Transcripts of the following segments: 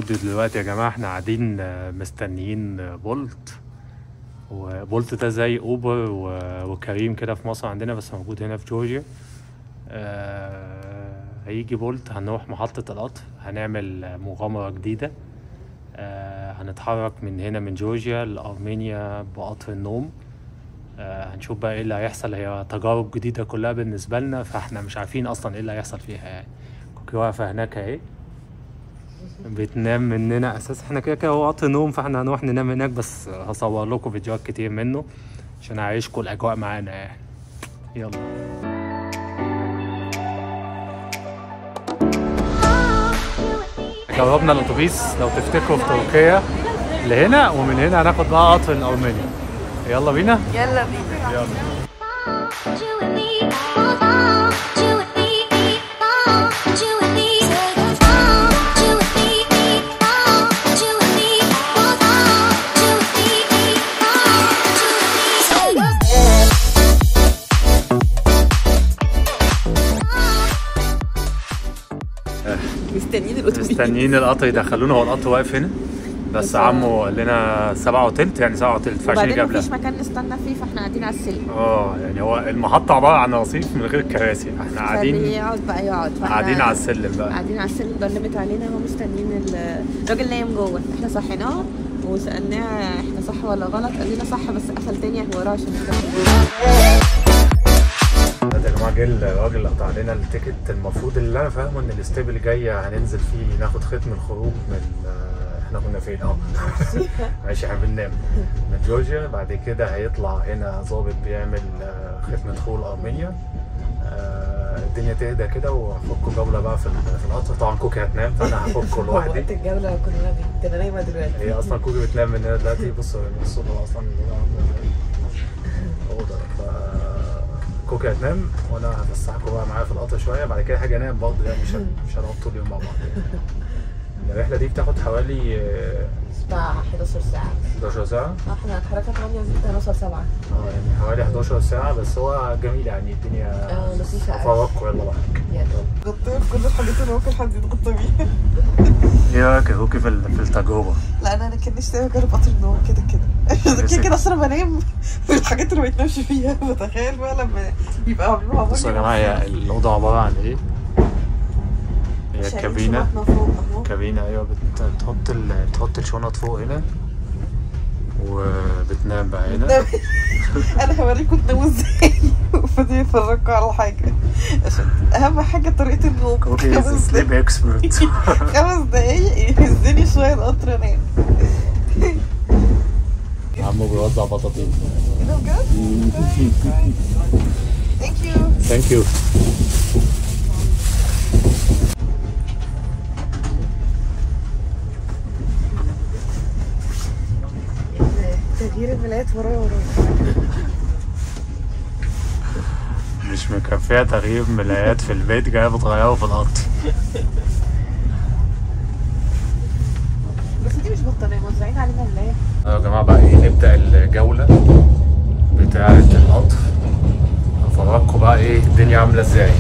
موجود دلوقتي يا جماعة. احنا قاعدين مستنيين بولت، وبولت ده زي اوبر وكريم كده في مصر عندنا، بس موجود هنا في جورجيا. هيجي بولت، هنروح محطة القطر، هنعمل مغامرة جديدة. هنتحرك من هنا من جورجيا لأرمينيا بقطر النوم. هنشوف بقى ايه اللي هيحصل. هي تجارب جديدة كلها بالنسبة لنا، فاحنا مش عارفين اصلا ايه اللي هيحصل فيها يعني. كوكي واقفة هناك اهي بتنام مننا اساس احنا كده كده هو قطر نوم، فاحنا هنروح ننام هناك، بس هصور لكم فيديوهات كتير منه عشان اعيشكم الاجواء معانا يعني. يلا جربنا الاتوبيس لو تفتكروا في تركيا لهنا، ومن هنا هناخد بقى قطر لأرمينيا. يلا بينا. يلا بينا. يلا. مستنيين القطر يدخلونا. هو القطر واقف هنا بس عمو قال لنا 7 وتلت، يعني 7 وتلت، فعشان وبعدين يجيب لنا. مفيش مكان نستنى فيه، فاحنا قاعدين على السلم. يعني هو المحطة عبارة عن رصيف من غير كراسي، احنا قاعدين يقعد بقى يقعد، قاعدين على السلم بقى. قاعدين على السلم، ضلمت علينا اهو مستنيين الراجل نايم جوه. احنا صحيناه وسألناه احنا صح ولا غلط، قال لنا صح بس قفل تاني وراه عشان يا جماعة جه الراجل اللي قطع علينا التيكت. المفروض اللي انا فاهمه ان الاستيب اللي جاي هننزل فيه ناخد ختم الخروج من احنا كنا فين ماشي، احنا بننام من جورجيا. بعد كده هيطلع هنا ظابط بيعمل ختم دخول ارمينيا. الدنيا تهدى كده وهفكوا جوله بقى في القطر. طبعا كوكي هتنام فانا هفكوا لوحدي. وقت الجوله كنا نايمه دلوقتي. هي اصلا كوكي بتنام من هنا دلوقتي. بصوا الصوت اصلا اوضه، كوكي هتنام وانا هفسحكم بقى معايا في القطر شويه. بعد كده حاجه انام برضه يعني، مش هنقعد طول اليوم مع بعض. الرحله دي بتاخد حوالي 11 ساعه. 11 ساعه. احنا اتحركنا 8 وزدت هنوصل 7. يعني حوالي 11 ساعه، بس هو جميل يعني الدنيا لطيفه. افرجكم يلا بقى. يلا غطيت كل الحاجات اللي ممكن حد يتغطى بيها. ايه رايك يا كوكي في التجربه؟ لا انا كان نفسي اجرب قطر النوم كده كده كده اصلا بنام في الحاجات اللي ما بتنامش فيها. بتخيل بقى لما يبقى عاملوها. بصوا يا جماعه هي الاوضه عباره عن ايه؟ هي كابينه. كابينه ايوه. تحط الشنط فوق هنا وبتنام بقى هنا. انا هوريكم تناموا ازاي وفاضي يفرجكوا على حاجه عشان اهم حاجه طريقه النوم. كوكي سليب اكسبرت. 5 دقايق يهزني شويه القطر انام. عمو بيوزع بطاطين. ايه ده بجد؟ ثانك يو. ثانك يو. تغيير الملايات ورايا مش مكفيه تغيير ملايات في البيت، جايه بتغيره في القطر. بس دي مش بطانيه موزعين علينا ملايه. يا جماعه بقى ايه، نبدا الجوله بتاعه القطر. هفرجكم بقى ايه الدنيا عامله ازاي.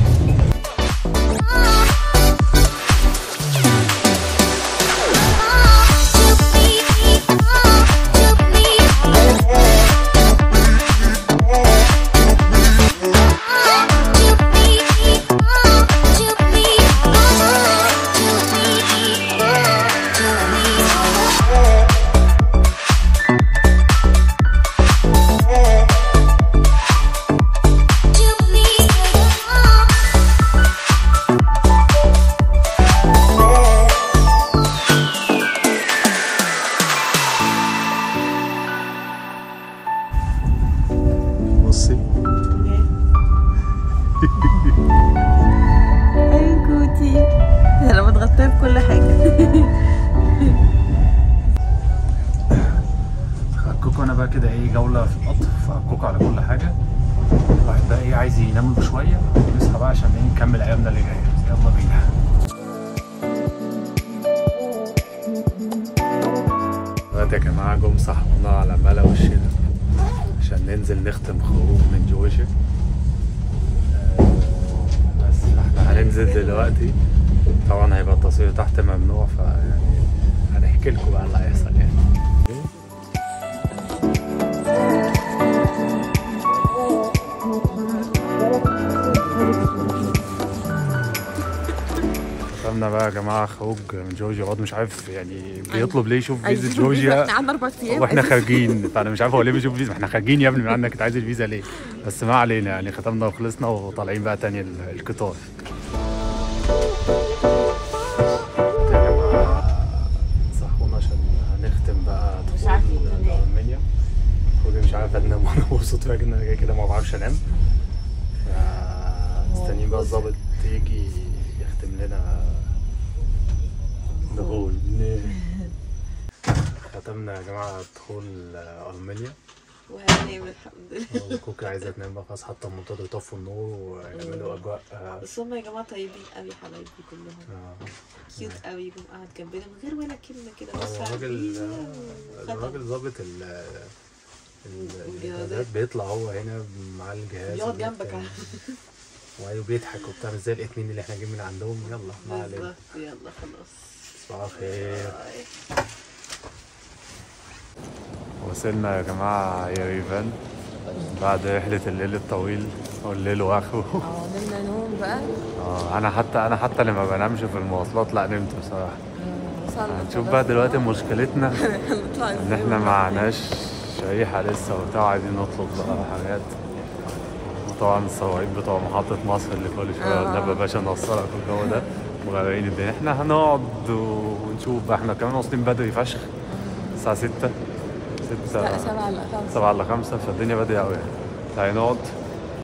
اي كوتي انا متغطيه بكل حاجه. هكوكوا انا بقى كده ايه جوله في القطر، فهكوكوا على كل حاجه. الواحد بقى ايه عايز ينام شويه ونصحى بقى عشان ايه نكمل ايامنا اللي جايه. يلا بينا. دلوقتي يا جماعه جم صحونا على ملا وشنا عشان ننزل نختم خروج من جورجيا. بس احنا هننزل دلوقتي. طبعا هيبقى التصوير تحت ممنوع، فيعني نحكي لكم بقى اللي هيحصل يعني. ختمنا بقى يا جماعه خروج من جورجيا. برضه مش عارف يعني بيطلب ليه يشوف فيزا جورجيا احنا قعدنا 4 ايام واحنا خارجين، فانا مش عارف هو ليه بيشوف فيزا. ما احنا خارجين يا ابني من عندك، انت عايز الفيزا ليه؟ بس ما علينا يعني، ختمنا وخلصنا وطالعين بقى تاني القطار. صحونا عشان هنختم بقى مش عارفين ننام. ألمانيا. مش عارف انام وانا مبسوط فاكر ان انا جاي كده ما بعرفش انام. مستنيين بقى الظابط يجي يختم لنا دخول. ختمنا يا جماعه دخول ألمانيا وهننام الحمد لله. كوكي عايزه تنام بقى خلاص، حتى المنطقه يطفوا النور ويعملوا اجواء. بس هم يا جماعه طيبين قوي حبايبي كلهم. كيوت قوي، جم قاعد جنبنا من غير ولا كلمه كده. بس الراجل ظابط الجهازات بيطلع هو هنا مع الجهاز بيقعد جنبك وبيضحك وبتاع، مش زي الاتنين اللي احنا جايين من عندهم. يلا ما علينا. بالظبط. يلا خلاص. صباح الخير. وصلنا يا جماعة يريفان بعد رحلة الليل الطويل والليل واخره. نمنا نوم بقى. انا حتى لما بنامش في المواصلات لا نمت بصراحة. هنشوف بقى دلوقتي مشكلتنا ان احنا معناش شريحة لسه وبتاع، عايزين نطلب بقى حاجات. وطبعا السواقين بتوع محطة مصر اللي كل شوية قلنا يا باشا نوصلك والجو ده مغرقين الدنيا. احنا هنقعد ونشوف بقى، احنا كمان واصلين بدري فشخ الساعة 6 7 إلا 5 7 إلا 5 فالدنيا بادية قوي يعني. هنقعد